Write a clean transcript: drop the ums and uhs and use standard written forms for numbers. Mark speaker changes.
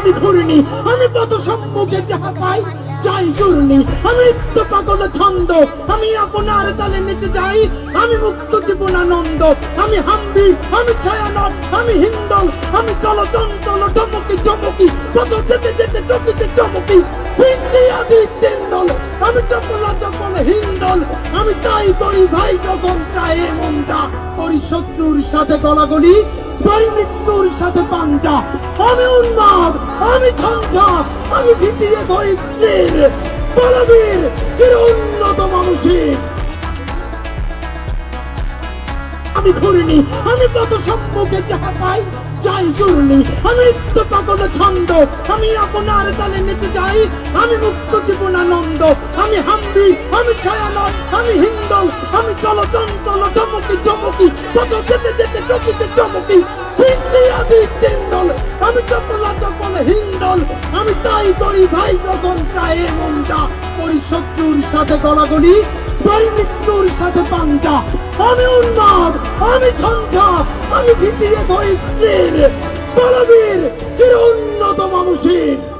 Speaker 1: আমি ঘুরিনি, আমি পথ সম্মুখে যাহা পাই যাই জুড়নি, আমি নিত্য পাগল ছন্দ, আমি আপনার তালে নিতে যাই, আমি মুক্ত জীবনানন্দ, আমি হাম্বি, আমি ছায়ানট, আমি হিন্দল, আমি চলচঞ্চল চমকি চমকি, পথ যেতে যেতে চকিতে চমকি, হিন্দি আদি তেন্দল, আমি চপলা চপল হিন্দল, আমি তাই করি ভাই যখন চাই মনটা, করি শত্রুর সাথে গলাগলি, করি মৃত্যুর সাথে পাঞ্জা, আমি উন্মাদ, আমি ঝঞ্ঝা, আমি ভিতিয়ে ধরি তীর, বলবীর চির উন্নত মানুষের। আমি ঘুরিনি, আমি পথ সম্মুখে যাহা পাই যাই জুড়নি, আমি নিত্য পাগল ছন্দ, আমি আপনার তালে নিতে যাই, আমি মুক্ত জীবনানন্দ, আমি হাম্বি, আমি ছায়ানট, আমি হিন্দল, আমি চলচঞ্চল চমকি চমকি, পথ যেতে যেতে চকিতে চমকি, হিন্দি আদি তেন্দল, আমি চপলা চপল হিন্দল, আমি তাই করি ভাই যখন চাই মনটা, করি শত্রুর সাথে গলাগলি, করি মৃত্যুর সাথে পাঞ্জা, আমি উন্মাদ, আমি ঝঞ্ঝা, আমি ভিতিয়ে ধরি তীর, বলবীর চির উন্নত মানুষের।